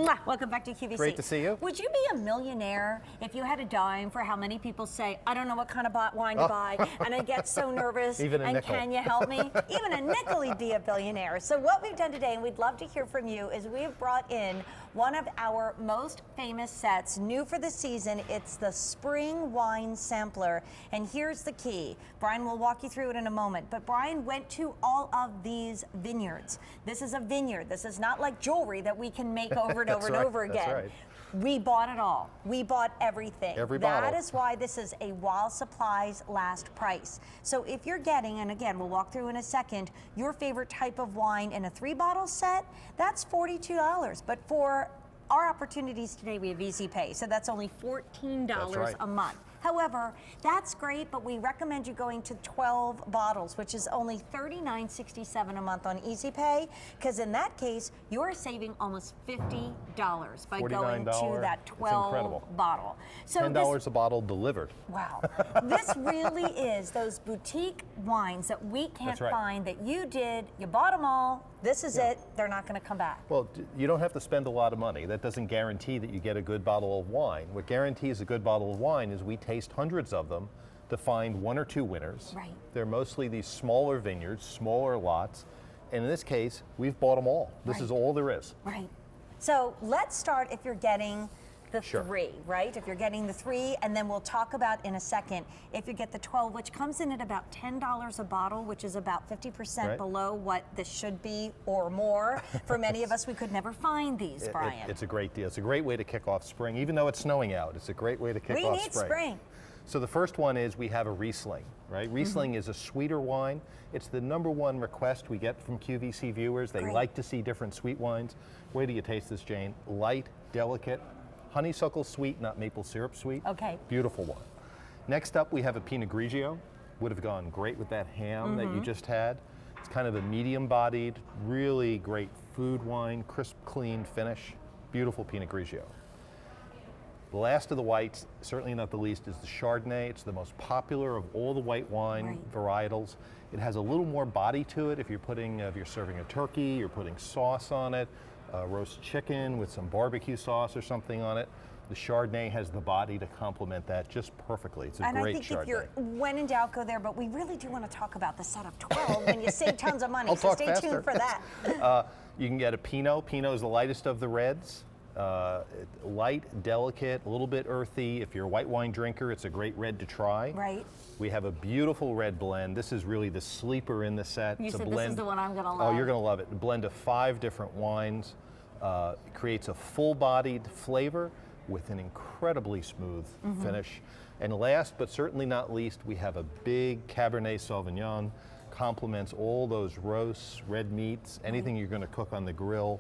Mwah. Welcome back to QVC. Great to see you. Would you be a millionaire if you had a dime for how many people say, I don't know what kind of wine to buy, and I get so nervous, Even a and nickel. can you help me? Even a nickel, he'd be a billionaire. So what we've done today, and we'd love to hear from you, is we've brought in one of our most famous sets, new for the season. It's the Spring Wine Sampler, and here's the key. Brian will walk you through it in a moment, but Brian went to all of these vineyards. This is a vineyard. This is not like jewelry that we can make over and over and over again. That's right. We bought it all. We bought everything. Every bottle. That is why this is a while supplies last price. So if you're getting, and again, we'll walk through in a second, your favorite type of wine in a 3-bottle set, that's $42. But for our opportunities today, we have Easy Pay, so that's only $14 a month. However, that's great, but we recommend you going to 12 bottles, which is only $39.67 a month on Easy Pay, because in that case, you're saving almost $50 by going to that 12 bottle. So $10 a bottle delivered. Wow. This really is those boutique wines that we can't find, that you did, you bought them all, this is it, they're not going to come back. Well, you don't have to spend a lot of money. That doesn't guarantee that you get a good bottle of wine. What guarantees a good bottle of wine is we taste hundreds of them to find 1 or 2 winners. Right. They're mostly these smaller vineyards, smaller lots, and in this case, we've bought them all. This is all there is. Right. So let's start if you're getting the 3, right? If you're getting the 3, and then we'll talk about in a second if you get the 12, which comes in at about $10 a bottle, which is about 50% below what this should be or more. For many of us, we could never find these, Brian. It's a great deal. It's a great way to kick off spring. Even though it's snowing out, it's a great way to kick off spring. We need spring. So the first one is we have a Riesling, right? Riesling is a sweeter wine. It's the #1 request we get from QVC viewers. They like to see different sweet wines. Wait till you taste this, Jane. Light, delicate, honeysuckle sweet, not maple syrup sweet. Okay. Beautiful one. Next up, we have a Pinot Grigio. Would have gone great with that ham that you just had. It's kind of a medium-bodied, really great food wine, crisp, clean finish. Beautiful Pinot Grigio. The last of the whites, certainly not the least, is the Chardonnay. It's the most popular of all the white wine varietals. It has a little more body to it if you're serving a turkey, you're putting sauce on it, roast chicken with some barbecue sauce or something on it. The Chardonnay has the body to complement that just perfectly. It's a great Chardonnay. And I think if you're, when in doubt, go there, but we really do want to talk about the set of 12 when you save tons of money, so stay tuned for that. You can get a Pinot. Pinot is the lightest of the reds. Light, delicate, a little bit earthy. If you're a white wine drinker, it's a great red to try. Right. We have a beautiful red blend. This is really the sleeper in the set. You it's said a blend. This is the one I'm going to love. Oh, you're going to love it. A blend of 5 different wines. It creates a full-bodied flavor with an incredibly smooth finish. And last, but certainly not least, we have a big Cabernet Sauvignon. Complements all those roasts, red meats, anything you're going to cook on the grill.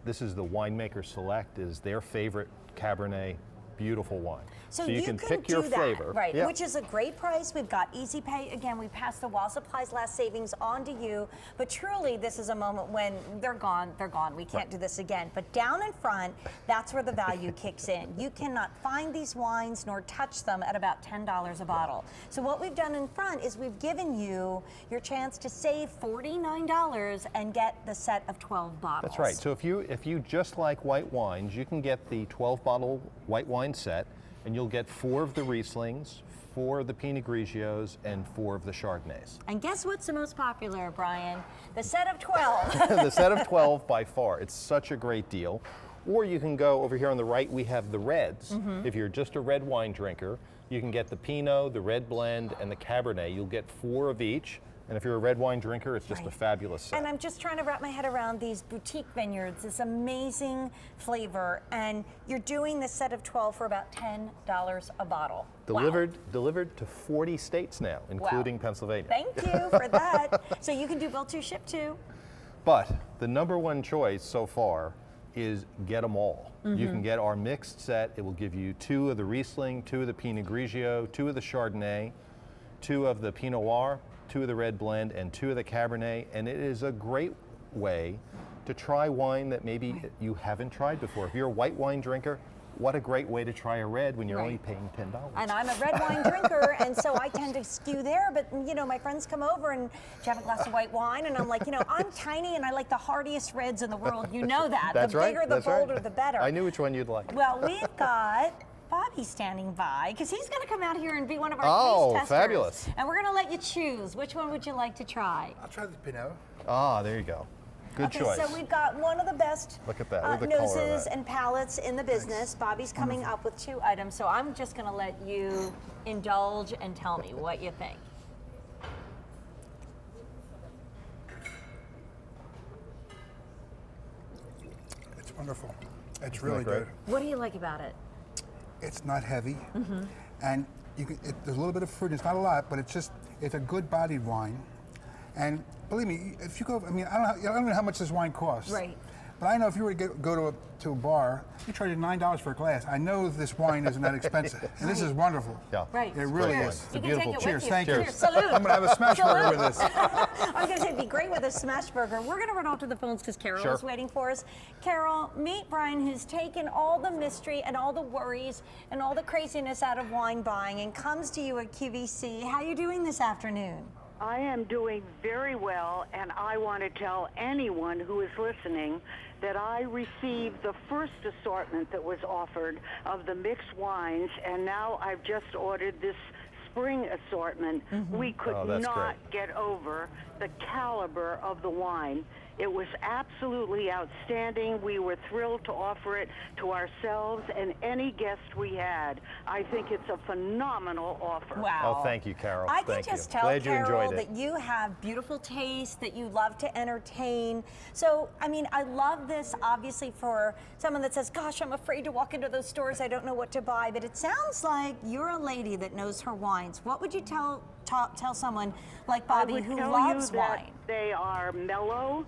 This is the Winemaker Select, is their favorite Cabernet, beautiful wine. So you can pick your flavor. Right, which is a great price. We've got Easy Pay. Again, we passed the while supplies last savings on to you, but truly this is a moment when they're gone, we can't do this again. But down in front, that's where the value kicks in. You cannot find these wines nor touch them at about $10 a bottle. So what we've done in front is we've given you your chance to save $49 and get the set of 12 bottles. That's right. So if you just like white wines, you can get the 12-bottle white wine set, and you'll get 4 of the Rieslings, 4 of the Pinot Grigios, and 4 of the Chardonnays. And guess what's the most popular, Brian? The set of 12. The set of 12 by far. It's such a great deal. Or you can go over here on the right, we have the reds. If you're just a red wine drinker, you can get the Pinot, the red blend, and the Cabernet. You'll get 4 of each. And if you're a red wine drinker, it's just a fabulous set. And I'm just trying to wrap my head around these boutique vineyards, this amazing flavor, and you're doing this set of 12 for about $10 a bottle. Delivered to 40 states now, including Pennsylvania. Thank you for that. So you can do bill to, ship to. But the #1 choice so far is get them all. You can get our mixed set. It will give you 2 of the Riesling, 2 of the Pinot Grigio, 2 of the Chardonnay, 2 of the Pinot Noir, 2 of the red blend, and 2 of the Cabernet, and it is a great way to try wine that maybe you haven't tried before. If you're a white wine drinker, what a great way to try a red when you're only paying $10. And I'm a red wine drinker, and so I tend to skew there. But you know, my friends come over and, "Do you have a glass of white wine?" And I'm like, you know, I'm tiny and I like the hardiest reds in the world. You know that. That's the right. bigger, the That's bolder, right. the better. I knew which one you'd like. Well, we've got Bobby standing by because he's going to come out here and be one of our taste testers. Fabulous. And we're going to let you choose. Which one would you like to try? I'll try the Pinot. Ah, there you go. Good choice. So we've got one of the best Look at that. Look at the color of noses that. and palates in the business. Bobby's coming up with 2 items, so I'm just going to let you indulge and tell me what you think. It's wonderful. It's Isn't really that great? good. What do you like about it? It's not heavy, and there's a little bit of fruit. It's not a lot, but it's a good bodied wine. And believe me, if you go, I mean, I don't know how much this wine costs. Right. But I know if you were to go to a bar, you charge $9 for a glass. I know this wine isn't that expensive, and this is wonderful. Yeah. Right. It really Great is. wine. You can beautiful take it cheers. with you. Thank you. Cheers. Salute. I'm gonna have a smash burger with this. I was going to say, it'd be great with a smash burger. We're going to run off to the phones because Carol Sure. is waiting for us. Carol, meet Brian, who's taken all the mystery and all the worries and all the craziness out of wine buying and comes to you at QVC. How are you doing this afternoon? I am doing very well, and I want to tell anyone who is listening that I received the first assortment that was offered of the mixed wines, and now I've just ordered this spring assortment. We could Oh, that's not great. get over the caliber of the wine. It was absolutely outstanding. We were thrilled to offer it to ourselves and any guest we had. I think it's a phenomenal offer. Wow. Oh, thank you, Carol. I can Thank just you. tell, Glad you Carol, enjoyed it. that you have beautiful taste, that you love to entertain. So, I mean, I love this, obviously, for someone that says, gosh, I'm afraid to walk into those stores. I don't know what to buy. But it sounds like you're a lady that knows her wines. What would you tell someone like Bobby I would who tell loves you that wine? They are mellow,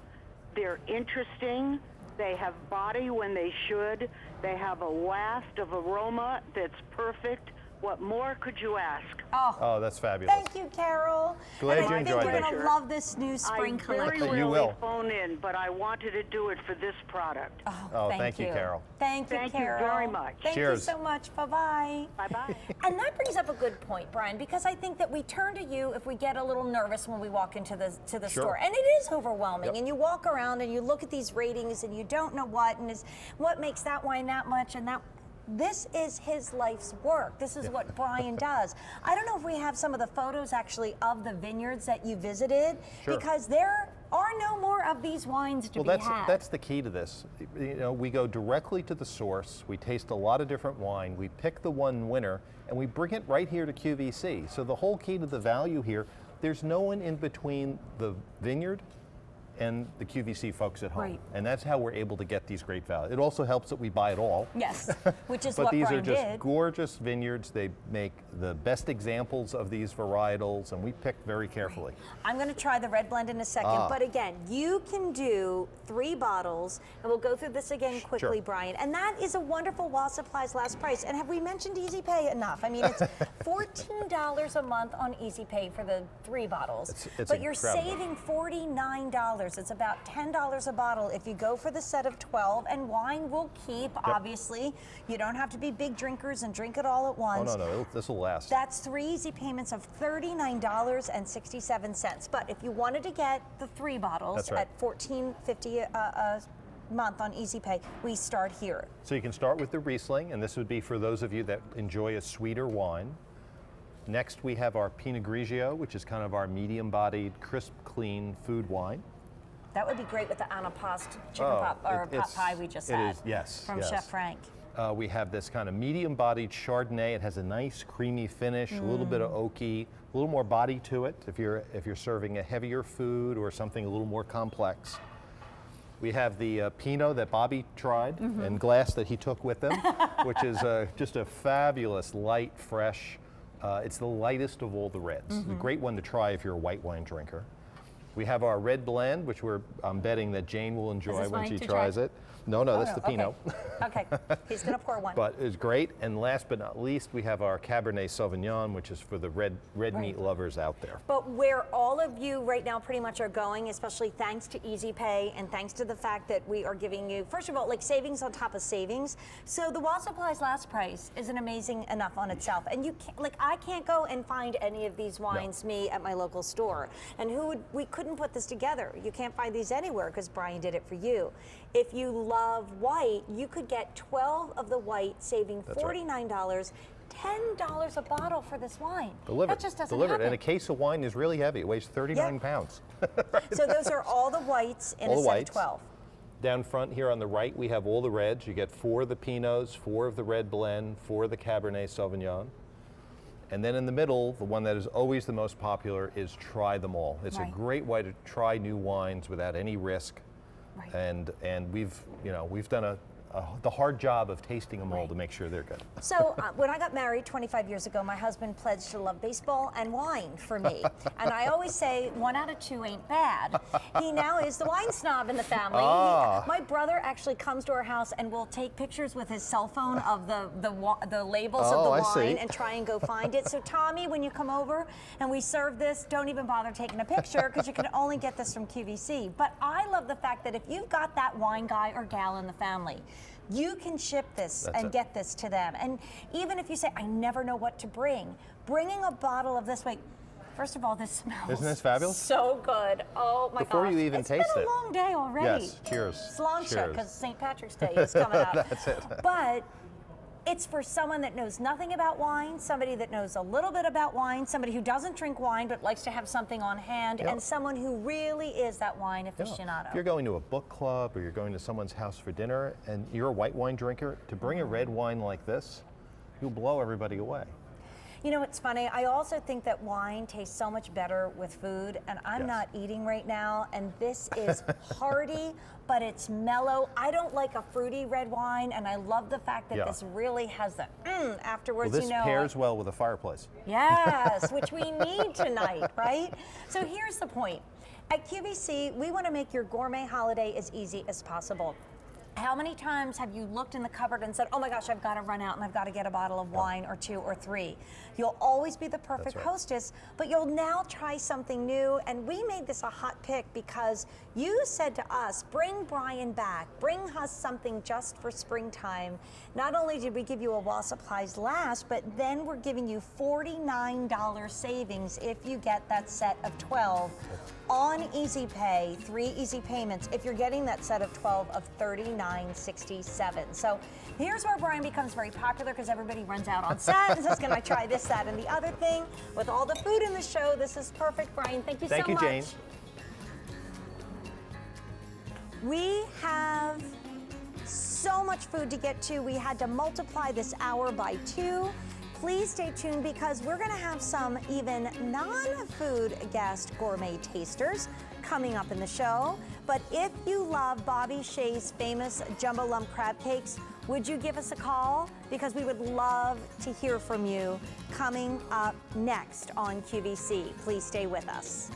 they're interesting, they have body when they should, they have a waft of aroma that's perfect. What more could you ask? Oh, that's fabulous. Thank you, Carol. Glad and you I think enjoyed we're it. going to love this new spring I very collection. You rarely will. phone in, but I wanted to do it for this product. Oh, thank you, Carol. Thank you, Thank you Carol. very much. Thank Cheers. you so much. Bye-bye. Bye-bye. And that brings up a good point, Brian, because I think that we turn to you if we get a little nervous when we walk into the Sure. store. And it is overwhelming. Yep. And you walk around and you look at these ratings and you don't know what, and what makes that wine that much and that. This is his life's work. This is what Brian does. I don't know if we have some of the photos actually of the vineyards that you visited, Sure. because there are no more of these wines to Well, be had. that's the key to this. You know, we go directly to the source. We taste a lot of different wine. We pick the one winner, and we bring it right here to QVC. So the whole key to the value here, there's no one in between the vineyard and the QVC folks at home. Right. And that's how we're able to get these great values. It also helps that we buy it all. Yes, which is But what these Brian are just did. gorgeous vineyards. They make the best examples of these varietals, and we pick very carefully. I'm going to try the red blend in a second, but again, you can do 3 bottles, and we'll go through this again quickly, Sure. Brian. And that is a wonderful while supplies last price. And have we mentioned Easy Pay enough? I mean, it's $14 a month on Easy Pay for the 3 bottles, It's but you're incredible. saving $49. It's about $10 a bottle if you go for the set of 12. And wine will keep. Obviously, you don't have to be big drinkers and drink it all at Oh, once. no, this will last. That's 3 easy payments of $39.67. But if you wanted to get the 3 bottles That's right. at $14.50 a month on Easy Pay, we start here. So you can start with the Riesling, and this would be for those of you that enjoy a sweeter wine. Next, we have our Pinot Grigio, which is kind of our medium-bodied, crisp, clean food wine. That would be great with the anapost chicken Oh, pot or it- pot it's- pie we just it had. is, yes, From yes. Chef Frank. We have this kind of medium-bodied Chardonnay. It has a nice creamy finish, a little bit of oaky, a little more body to it if you're serving a heavier food or something a little more complex. We have the Pinot that Bobby tried and glass that he took with him, which is just a fabulous, light, fresh. It's the lightest of all the reds. A great one to try if you're a white wine drinker. We have our red blend, which I'm betting that Jane will enjoy this when mine she to tries try? it. No, Oh, that's the Pinot. Okay, he's gonna pour one. But it's great. And last but not least, we have our Cabernet Sauvignon, which is for the red meat lovers out there. But where all of you right now pretty much are going, especially thanks to Easy Pay and thanks to the fact that we are giving you, first of all, like savings on top of savings. So the while supplies last price isn't amazing enough on itself. And you can't, like, I can't go and find any of these wines, me, at my local store. And we couldn't put this together. You can't find these anywhere because Brian did it for you. If you love white, you could get 12 of the white, saving $49. $10 a bottle for this wine. Delivered. That just doesn't Delivered. happen. And a case of wine is really heavy. It weighs 39 pounds. So those are all the whites in All a the set whites. of 12. Down front here on the right, we have all the reds. You get 4 of the Pinots, 4 of the red blend, 4 of the Cabernet Sauvignon. And then in the middle, the one that is always the most popular is Try Them All. It's a Right. great way to try new wines without any risk. Right. And we've done the hard job of tasting them all to make sure they're good. So when I got married 25 years ago, my husband pledged to love baseball and wine for me. And I always say 1 out of 2 ain't bad. He now is the wine snob in the family. My brother actually comes to our house and will take pictures with his cell phone of the labels of the I see. wine and try and go find it. So Tommy, when you come over and we serve this, don't even bother taking a picture because you can only get this from QVC. But I love the fact that if you've got that wine guy or gal in the family, you can ship this and get this to them. And even if you say, I never know what to bring, bringing a bottle of this, wait, first of all, this smells Isn't this fabulous? so good. Oh my Before gosh. you even it's taste been it. a long day already. Yes, cheers. Sláinte, Cheers. because St. Patrick's Day is coming up. That's it. But it's for someone that knows nothing about wine, somebody that knows a little bit about wine, somebody who doesn't drink wine but likes to have something on hand, and someone who really is that wine aficionado. If you're going to a book club or you're going to someone's house for dinner and you're a white wine drinker, to bring a red wine like this, you'll blow everybody away. You know, it's funny. I also think that wine tastes so much better with food, and I'm not eating right now, and this is hearty, but it's mellow. I don't like a fruity red wine, and I love the fact that this really has the afterwards, Well, this you know. pairs well with a fireplace. Yes, which we need tonight, right? So here's the point. At QVC, we want to make your gourmet holiday as easy as possible. How many times have you looked in the cupboard and said, oh my gosh, I've got to run out and I've got to get a bottle of wine or 2 or 3? You'll always be the perfect hostess, but you'll now try something new. And we made this a hot pick because you said to us, bring Brian back, bring us something just for springtime. Not only did we give you a while supplies last, but then we're giving you $49 savings if you get that set of 12 on Easy Pay, 3 easy payments, if you're getting that set of 12 of $39.67. So here's where Brian becomes very popular because everybody runs out on set and says, can I try this, that, and the other thing? With all the food in the show, this is perfect, Brian. Thank you so much. Thank you, Jane. We have so much food to get to. We had to multiply this hour by 2. Please stay tuned because we're going to have some even non-food guest gourmet tasters coming up in the show. But if you love Bobby Shea's famous jumbo lump crab cakes, would you give us a call? Because we would love to hear from you coming up next on QVC. Please stay with us.